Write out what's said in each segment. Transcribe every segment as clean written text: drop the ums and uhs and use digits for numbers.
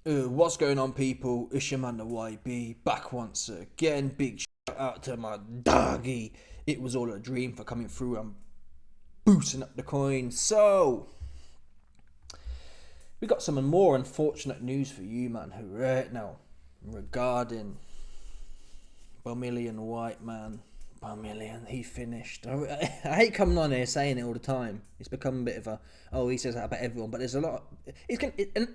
What's going on, people? It's your man, the YB, back once again. Big shout out to my doggy. It was all a dream for coming through and boosting up the coin. So, we got some more unfortunate news for you, man. Right now, regarding Dillian Whyte, man. Dillian, he finished. I hate coming on here saying it all the time. It's become a bit of a, oh, he says that about everyone, but there's a lot.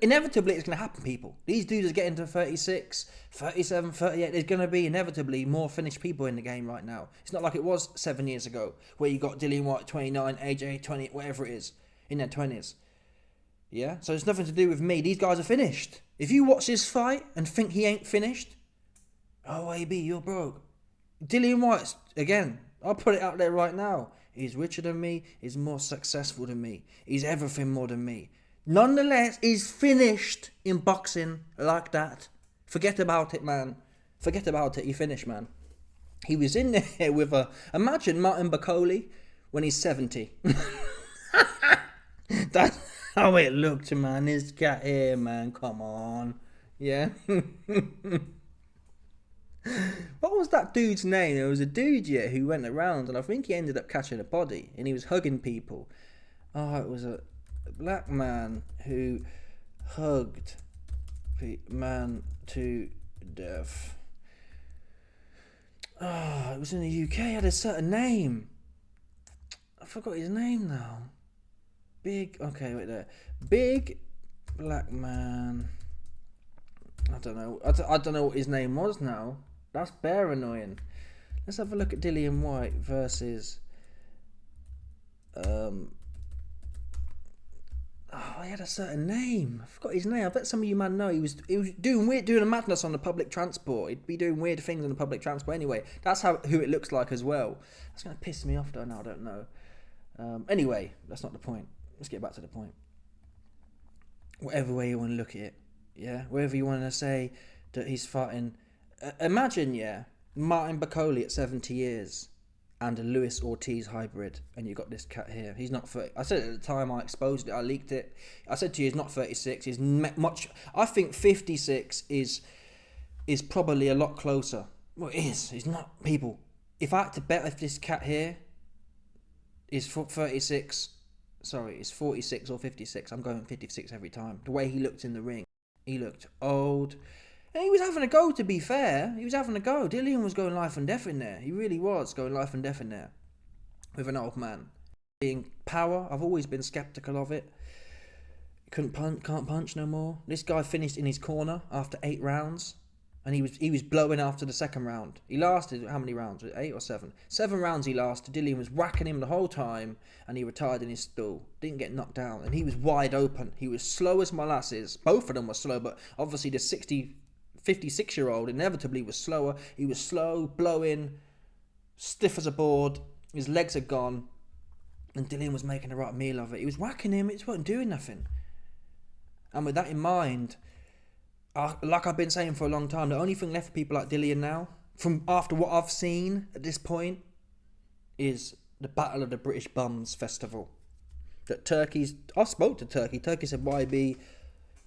Inevitably, it's going to happen, people. These dudes are getting to 36, 37, 38. There's going to be inevitably more finished people in the game right now. It's not like it was 7 years ago, where you got Dillian Whyte 29, AJ 20, whatever it is, in their 20s. Yeah? So it's nothing to do with me. These guys are finished. If you watch this fight and think he ain't finished, oh, AB, you're broke. Dillian Whyte, again, I'll put it out there right now. He's richer than me. He's more successful than me. He's everything more than me. Nonetheless, he's finished in boxing like that. Forget about it, man. Forget about it. He finished, man. He was in there with a... Imagine Martin Bakole when he's 70. That's how it looked, man. This cat here, man. Come on. Yeah? What was that dude's name? There was a dude, yeah, who went around, and I think he ended up catching a body, and he was hugging people. Oh, it was a black man who hugged a man to death. Oh, it was in the UK. It had a certain name. I forgot his name now. Okay, wait there. Big black man. I don't know. I don't know what his name was now. That's bare annoying. Let's have a look at Dillian Whyte versus. Oh, he had a certain name. I forgot his name. I bet some of you man know. He was doing a madness on the public transport. He'd be doing weird things on the public transport. Anyway, that's who it looks like as well. That's gonna piss me off though. Now I don't know. Anyway, that's not the point. Let's get back to the point. Whatever way you want to look at it, yeah. Whatever you want to say that he's fighting. Imagine, yeah, Martin Bakole at 70 years and a Luis Ortiz hybrid, and you got this cat here. He's not 30. I said it at the time I exposed it, I leaked it. I said to you, he's not 36. He's much. I think 56 is probably a lot closer. Well, it is. He's not. People, if I had to bet if this cat here is 36, sorry, it's 46 or 56. I'm going 56 every time. The way he looked in the ring, he looked old. And he was having a go, to be fair. He was having a go. Dillian was going life and death in there. He really was going life and death in there. With an old man. Being power, I've always been sceptical of it. Can't punch no more. This guy finished in his corner after 8 rounds. And he was blowing after the second round. He lasted, how many rounds? 8 or 7? 7 rounds he lasted. Dillian was whacking him the whole time. And he retired in his stool. Didn't get knocked down. And he was wide open. He was slow as molasses. Both of them were slow. But obviously the 56-year-old inevitably was slower. He was slow, blowing, stiff as a board. His legs are gone. And Dillian was making a right meal of it. He was whacking him. It wasn't doing nothing. And with that in mind, like I've been saying for a long time, the only thing left for people like Dillian now, from after what I've seen at this point, is the Battle of the British Bums Festival. I spoke to Turkey. Turkey said, YB,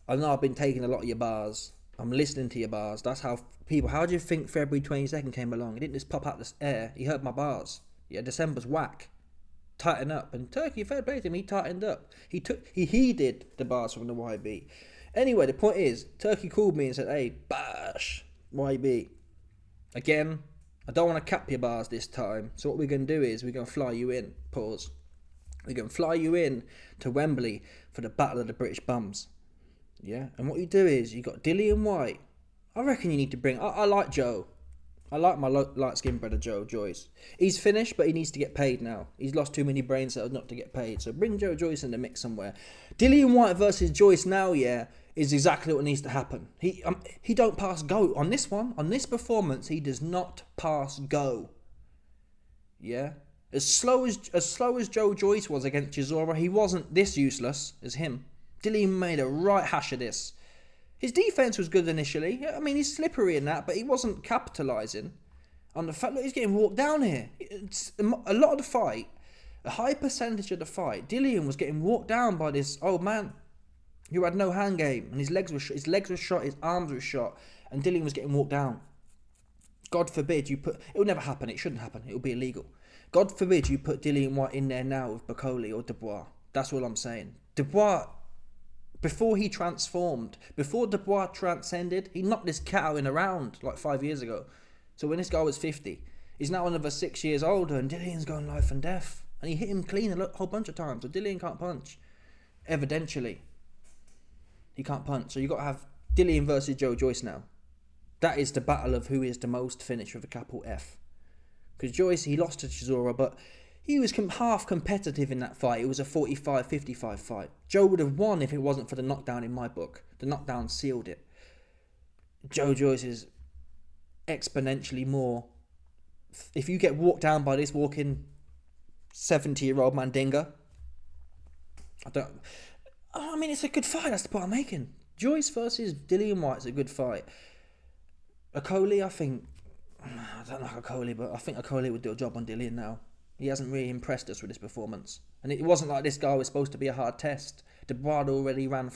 I know I've been taking a lot of your bars. I'm listening to your bars. That's how people... How do you think February 22nd came along? He didn't just pop out the air. He heard my bars. Yeah, December's whack. Tighten up. And Turkey, fair play to him, he tightened up. He heeded the bars from the YB. Anyway, the point is, Turkey called me and said, hey, bash, YB. Again, I don't want to cap your bars this time. So what we're going to do is we're going to fly you in. Pause. We're going to fly you in to Wembley for the Battle of the British Bums. Yeah, and what you do is, you got Dillian Whyte. I reckon you need to bring... I like Joe. I like my light-skinned brother Joe Joyce. He's finished, but he needs to get paid now. He's lost too many brain cells not to get paid. So bring Joe Joyce in the mix somewhere. Dillian Whyte versus Joyce now, yeah, is exactly what needs to happen. He don't pass go. On this one, on this performance, he does not pass go. Yeah? As slow as Joe Joyce was against Chisora, he wasn't this useless as him. Dillian made a right hash of this. His defense was good initially. I mean, he's slippery in that, but he wasn't capitalising on the fact that he's getting walked down here. It's a lot of the fight, a high percentage of the fight, Dillian was getting walked down by this old man. who had no hand game, and his legs were shot, his arms were shot, and Dillian was getting walked down. God forbid you put... It will never happen. It shouldn't happen. It will be illegal. God forbid you put Dillian Whyte in there now with Bakole or Dubois. That's all I'm saying. Dubois, before he transformed, before Dubois transcended, he knocked this cat out in a round like 5 years ago. So when this guy was 50, he's now another 6 years older, and Dillian's going life and death. And he hit him clean a whole bunch of times. So Dillian can't punch. Evidentially. He can't punch. So you've got to have Dillian versus Joe Joyce now. That is the battle of who is the most finished with a capital F. Because Joyce, he lost to Chisora, but he was half competitive in that fight. It was a 45-55 fight. Joe would have won if it wasn't for the knockdown in my book. The knockdown sealed it. Joe Joyce is exponentially more... If you get walked down by this walking 70-year-old Mandinga, I mean, it's a good fight. That's the point I'm making. Joyce versus Dillian Whyte is a good fight. Bakole, I don't like Bakole, but I think Bakole would do a job on Dillian now. He hasn't really impressed us with his performance. And it wasn't like this guy was supposed to be a hard test. Dubois already ran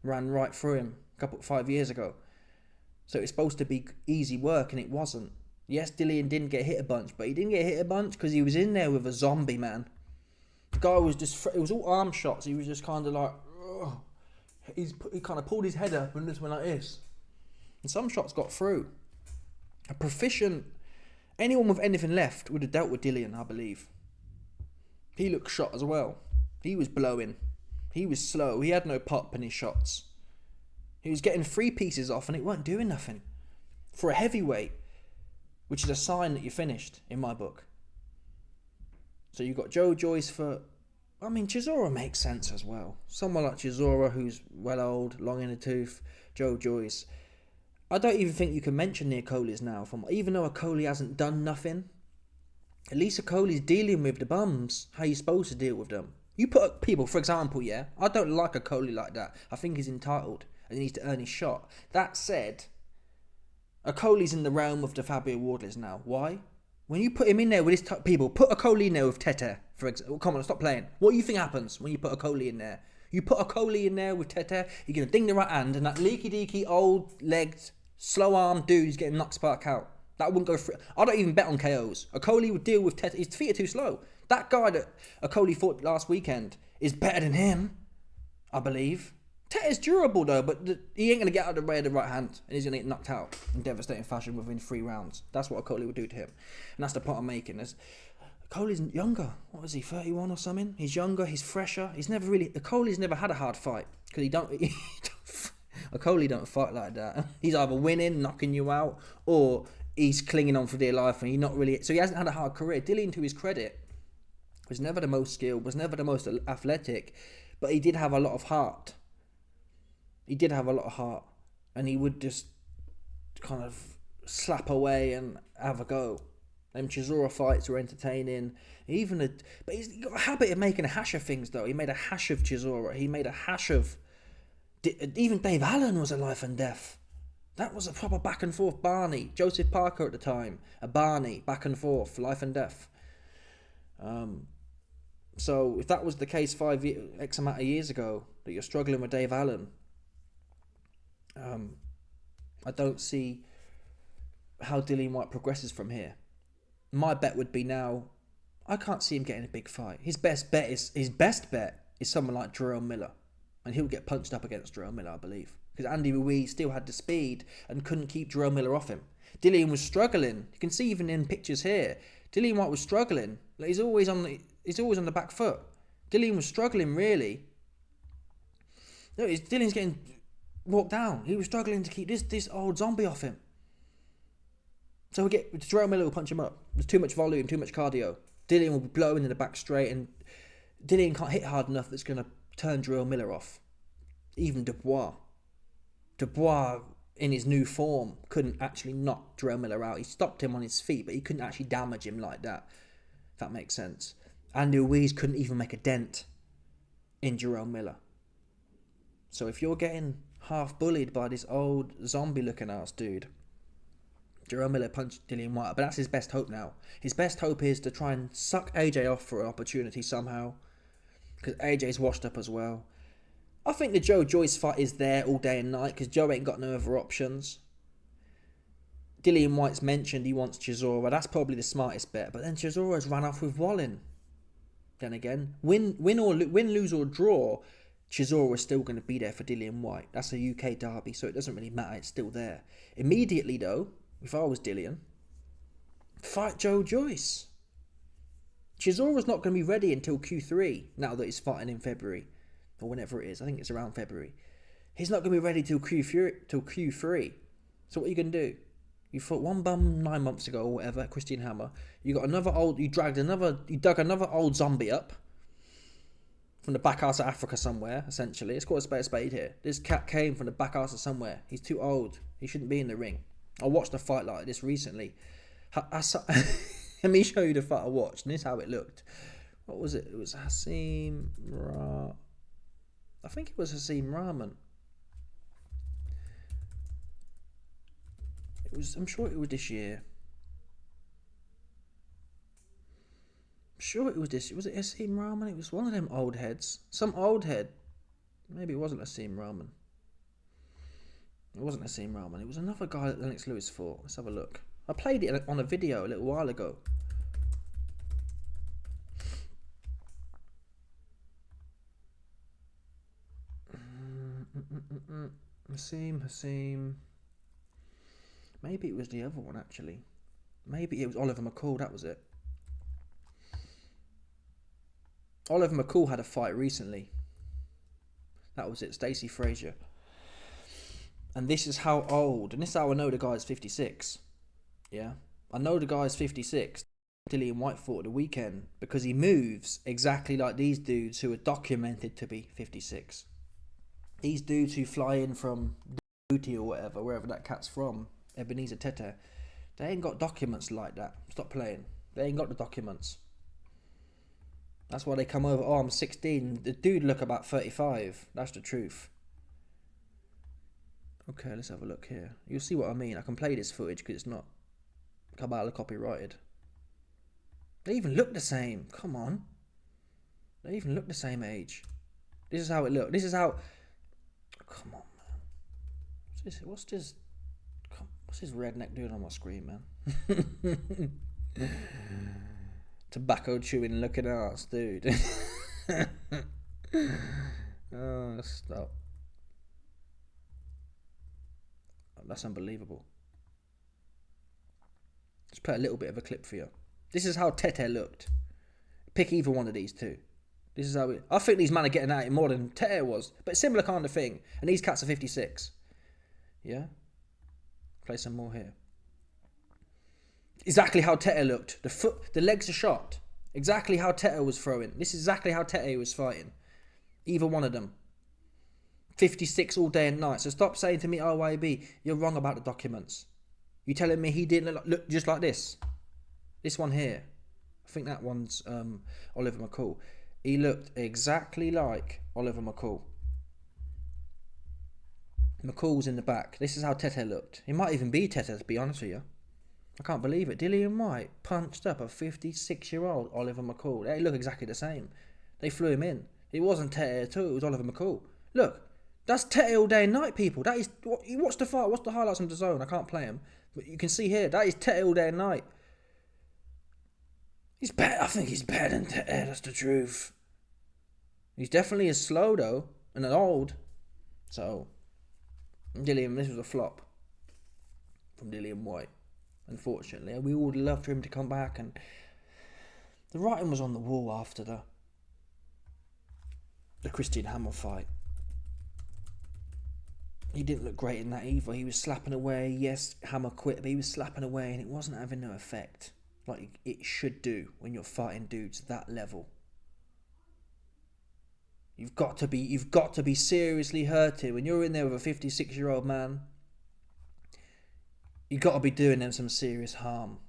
right through him 5 years ago. So it's supposed to be easy work, and it wasn't. Yes, Dillian didn't get hit a bunch, but he didn't get hit a bunch because he was in there with a zombie, man. The guy was just... It was all arm shots. He was just kind of like... Ugh. He kind of pulled his head up and just went like this. And some shots got through. A proficient... Anyone with anything left would have dealt with Dillian, I believe. He looked shot as well. He was blowing. He was slow. He had no pop in his shots. He was getting 3 pieces off and it weren't doing nothing. For a heavyweight, which is a sign that you're finished, in my book. So you've got Joe Joyce for... I mean, Chisora makes sense as well. Someone like Chisora, who's well old, long in the tooth. Joe Joyce. I don't even think you can mention the Akoles now. Even though Bakole hasn't done nothing, at least Akole's dealing with the bums how you're supposed to deal with them. You put people, for example, yeah, I don't like Bakole like that. I think he's entitled and he needs to earn his shot. That said, Akole's in the realm of the Fabio Wardleys now. Why? When you put him in there with this type of people, put Bakole in there with Tete, for example. Come on, stop playing. What do you think happens when you put Bakole in there? You put Bakole in there with Tete, you're going to ding the right hand, and that leaky-deaky, old-legged, slow-armed dude is getting knocked spark out. That wouldn't go through. I don't even bet on KOs. Bakole would deal with Tete. His feet are too slow. That guy that Bakole fought last weekend is better than him, I believe. Tete's durable, though, but he ain't going to get out of the way of the right hand, and he's going to get knocked out in devastating fashion within 3 rounds. That's what Bakole would do to him. And that's the point I'm making. Bakole's younger. What was he, 31 or something? He's younger, he's fresher. Bakole's never had a hard fight, because Bakole don't fight like that. He's either winning, knocking you out, or he's clinging on for dear life, and he's not really... So he hasn't had a hard career. Dillian, to his credit, was never the most skilled, was never the most athletic, but he did have a lot of heart. And he would just kind of slap away and have a go. Them Chisora fights were entertaining. But he's got a habit of making a hash of things, though. He made a hash of Chisora. He made a hash of... Even Dave Allen was a life and death. That was a proper back and forth Barney. Joseph Parker at the time. A Barney, back and forth, life and death. So if that was the case X amount of years ago, that you're struggling with Dave Allen, I don't see how Dillian Whyte progresses from here. My bet would be now, I can't see him getting a big fight. His best bet is someone like Jarrell Miller. And he'll get punched up against Jarrell Miller, I believe. Because Andy Ruiz still had the speed and couldn't keep Jarrell Miller off him. Dillian was struggling. You can see even in pictures here. Dillian Whyte was struggling. Like he's always on the back foot. Dillian was struggling, really. No, Dillian's getting walked down. He was struggling to keep this old zombie off him. So Jarrell Miller will punch him up. There's too much volume, too much cardio. Dillian will be blowing in the back straight, and Dillian can't hit hard enough that's going to turn Jarrell Miller off. Even Dubois, in his new form, couldn't actually knock Jarrell Miller out. He stopped him on his feet, but he couldn't actually damage him like that, if that makes sense. Andy Ruiz couldn't even make a dent in Jarrell Miller. So if you're getting half bullied by this old zombie-looking ass dude, Jarrell Miller punched Dillian Whyte, but that's his best hope now. His best hope is to try and suck AJ off for an opportunity somehow, because AJ's washed up as well. I think the Joe Joyce fight is there all day and night because Joe ain't got no other options. Dillian Whyte's mentioned he wants Chisora. That's probably the smartest bet. But then Chisora's run off with Wallin. Then again, win, lose or draw, Chisora is still going to be there for Dillian Whyte. That's a UK derby, so it doesn't really matter. It's still there. Immediately, though, if I was Dillian, fight Joe Joyce. Chisora's not going to be ready until Q3, now that he's fighting in February. Or whenever it is. I think it's around February. He's not going to be ready till Q3. So what are you going to do? You fought one bum 9 months ago or whatever, Christian Hammer. You dug another another old zombie up from the back arse of Africa somewhere, essentially. It's called a spade here. This cat came from the back arse of somewhere. He's too old. He shouldn't be in the ring. I watched a fight like this recently. Let me show you the fight I watched, and this is how it looked. What was it? It was Hasim Ra... I think it was Hasim Rahman. I'm sure it was this year. I'm sure it was this. Was it Hasim Rahman? It was one of them old heads. Some old head. Maybe it wasn't Hasim Rahman. It wasn't Hasim Rahman. It was another guy that Lennox Lewis fought. Let's have a look. I played it on a video a little while ago. Hasim. Maybe it was the other one, actually. Maybe it was Oliver McCall, that was it. Oliver McCall had a fight recently. That was it, Stacey Frazier. And this is how old, and this is how I know the guy's 56. Yeah? I know the guy's 56. Dillian Whyte fought at the weekend because he moves exactly like these dudes who are documented to be 56. These dudes who fly in from Djibouti or whatever, wherever that cat's from, Ebenezer Tete, they ain't got documents like that. Stop playing. They ain't got the documents. That's why they come over. Oh, I'm 16. The dude look about 35. That's the truth. Okay, let's have a look here. You'll see what I mean. I can play this footage because it's not Kabbalah copyrighted. They even look the same. Come on. They even look the same age. This is how it looked. This is how... Come on, man. What's this redneck doing on my screen, man? Tobacco chewing looking ass, dude. Oh, stop. That's unbelievable. Let's play a little bit of a clip for you. This is how Tete looked. Pick either one of these two. This is how I think these men are getting at it more than Tete was. But similar kind of thing. And these cats are 56. Yeah? Play some more here. Exactly how Tete looked. The legs are shot. Exactly how Tete was throwing. This is exactly how Tete was fighting. Either one of them. 56 all day and night. So stop saying to me, oh, YB, you're wrong about the documents. You telling me he didn't look just like this? This one here. I think that one's Oliver McCall. He looked exactly like Oliver McCall. McCall's in the back. This is how Tete looked. He might even be Tete, to be honest with you. I can't believe it. Dillian Whyte punched up a 56-year-old Oliver McCall. They look exactly the same. They flew him in. It wasn't Tete at all. It was Oliver McCall. Look, that's Tete all day and night, people. That is. You watch the fight. Watch the highlights on the zone. I can't play them, but you can see here. That is Tete all day and night. He's better. I think he's better than Tete. That's the truth. He's definitely as slow though, and old. So, Dillian, this was a flop from Dillian Whyte. Unfortunately, we would love for him to come back, and the writing was on the wall after the Christian Hammer fight. He didn't look great in that either. He was slapping away. Yes, Hammer quit, but he was slapping away, and it wasn't having no effect like it should do when you're fighting dudes that level. You've got to be seriously hurting when you're in there with a 56-year-old man. You got to be doing them some serious harm.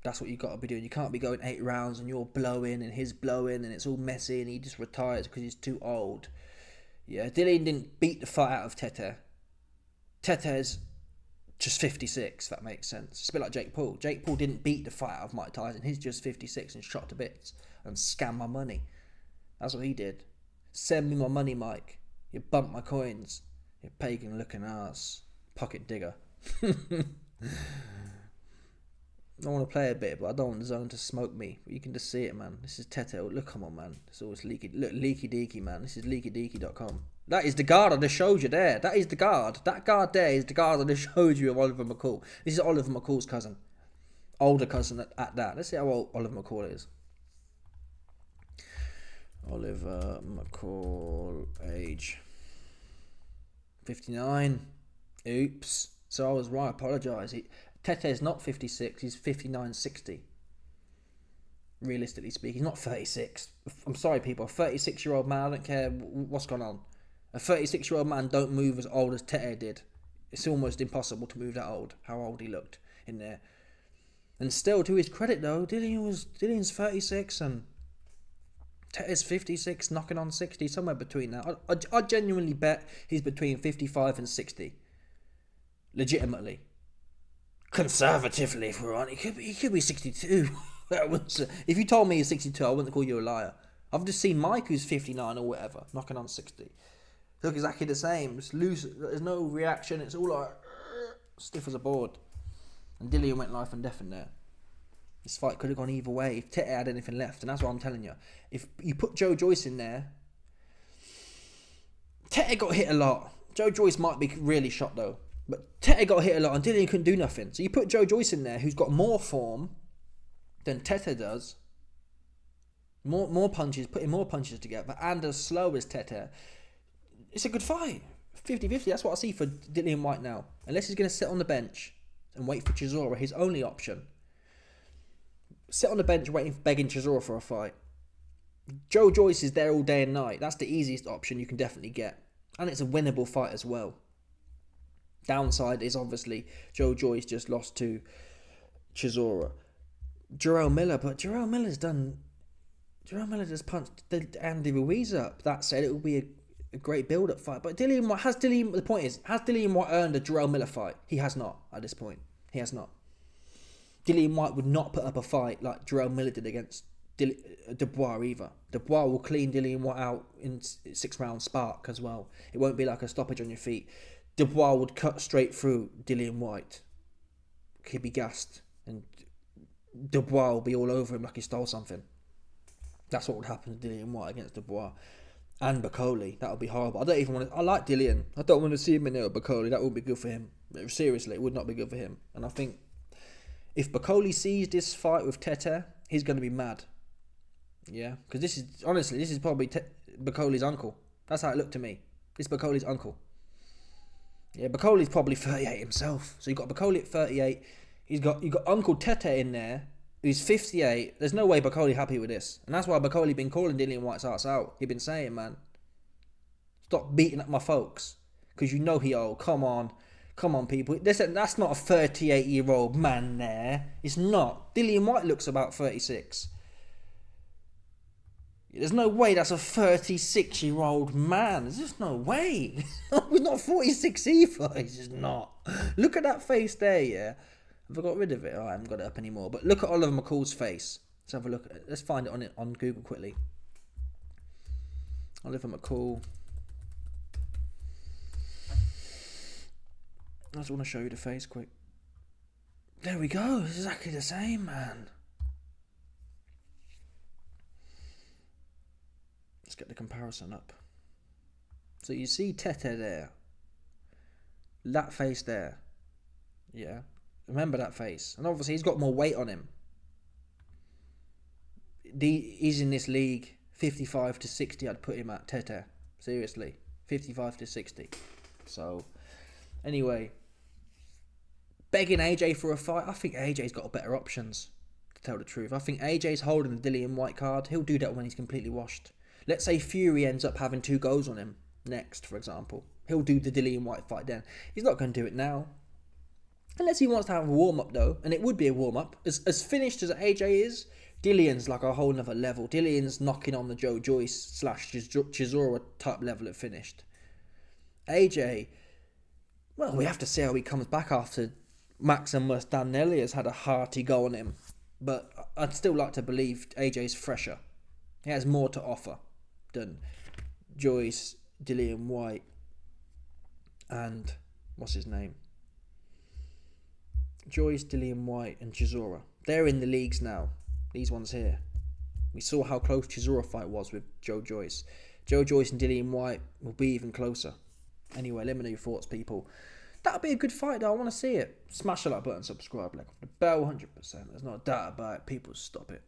That's what you got to be doing. You can't be going 8 rounds and you're blowing and he's blowing and it's all messy and he just retires because he's too old. Yeah, Dillian didn't beat the fight out of Tete. Tete's just 56, if that makes sense. It's a bit like Jake Paul. Jake Paul didn't beat the fight out of Mike Tyson. He's just 56 and shot to bits and scam my money. That's what he did. Send me my money, Mike. You bump my coins. You pagan looking ass. Pocket digger. I want to play a bit, but I don't want the zone to smoke me. But you can just see it, man. This is Tete. Look, come on, man. It's always leaky. Look, leaky deaky, man. This is leakydeaky.com. That is the guard I just showed you there. That is the guard. That guard there is the guard I just showed you of Oliver McCall. This is Oliver McCall's cousin. Older cousin at that. Let's see how old Oliver McCall is. Oliver McCall, age 59. Oops. So I was right. I apologise. Tete is not 56. He's 59-60. Realistically speaking, he's not 36. I'm sorry, people. A 36-year-old man, I don't care what's going on. A 36-year-old man don't move as old as Tete did. It's almost impossible to move that old. How old he looked in there. And still, to his credit though, Dillian's 36 and Tete's 56, knocking on 60, somewhere between that. I genuinely bet he's between 55 and 60. Legitimately. Conservatively, if we're on, he could be 62. If you told me he's 62, I wouldn't call you a liar. I've just seen Mike, who's 59 or whatever, knocking on 60. They look exactly the same. It's loose. There's no reaction. It's all like stiff as a board. And Dillian went life and death in there. This fight could have gone either way if Tete had anything left, and that's what I'm telling you. If you put Joe Joyce in there, Tete got hit a lot. Joe Joyce might be really shot though. But Tete got hit a lot and Dillian couldn't do nothing. So you put Joe Joyce in there, who's got more form than Tete does. More punches, putting more punches together, and as slow as Tete. It's a good fight. 50-50, that's what I see for Dillian Whyte now. Unless he's going to sit on the bench and wait for Chisora, his only option. Sit on the bench begging Chisora for a fight. Joe Joyce is there all day and night. That's the easiest option you can definitely get. And it's a winnable fight as well. Downside is obviously Joe Joyce just lost to Chisora. Jarrell Miller just punched Andy Ruiz up. That said, it will be a great build-up fight. But the point is, has Dillian Whyte earned a Jarrell Miller fight? He has not at this point. He has not. Dillian Whyte would not put up a fight like Jarrell Miller did against Dubois either. Dubois will clean Dillian Whyte out in 6-round spark as well. It won't be like a stoppage on your feet. Dubois would cut straight through Dillian Whyte. He'd be gassed. And Dubois will be all over him like he stole something. That's what would happen to Dillian Whyte against Dubois. And Bakole. That would be horrible. I like Dillian. I don't want to see him in there with Bakole. That wouldn't be good for him. Seriously, it would not be good for him. And I think if Bakole sees this fight with Tete, he's going to be mad. Yeah? Because this is probably Bakole's uncle. That's how it looked to me. It's Bakole's uncle. Yeah, Bakole's probably 38 himself. So you got Bakole at 38. You got Uncle Tete in there, who's 58. There's no way Bakole happy with this. And that's why Bakole been calling Dillian Whyte's ass out. He been saying, man, stop beating up my folks. Because you know he old. Come on, people. That's not a 38-year-old man there. It's not. Dillian Whyte looks about 36. There's no way that's a 36-year-old man. There's just no way. He's not 46 either. He's just not. Look at that face there, yeah? Have I got rid of it? Oh, I haven't got it up anymore. But look at Oliver McCall's face. Let's have a look at it. Let's find it on Google quickly. Oliver McCall. I just want to show you the face quick. There we go. It's exactly the same, man. Let's get the comparison up. So you see Tete there. That face there. Yeah. Remember that face. And obviously he's got more weight on him. He's in this league 55 to 60 I'd put him at, Tete. Seriously. 55 to 60. So, anyway. Begging AJ for a fight. I think AJ's got better options, to tell the truth. I think AJ's holding the Dillian Whyte card. He'll do that when he's completely washed. Let's say Fury ends up having 2 goals on him next, for example. He'll do the Dillian Whyte fight then. He's not going to do it now. Unless he wants to have a warm-up, though. And it would be a warm-up. As finished as AJ is, Dillian's like a whole nother level. Dillian's knocking on the Joe Joyce / Chisora type level of finished. AJ, well, we have to see how he comes back after Maximus Danelli has had a hearty go on him. But I'd still like to believe AJ's fresher. He has more to offer than Joyce Dillian Whyte, and what's his name? Joyce, Dillian Whyte, and Chisora. They're in the leagues now. These ones here. We saw how close Chisora fight was with Joe Joyce. Joe Joyce and Dillian Whyte will be even closer. Anyway, let me know your thoughts, people. That'll be a good fight, though. I want to see it. Smash the like button, subscribe, like off the bell, 100%. There's not a doubt about it. People, stop it.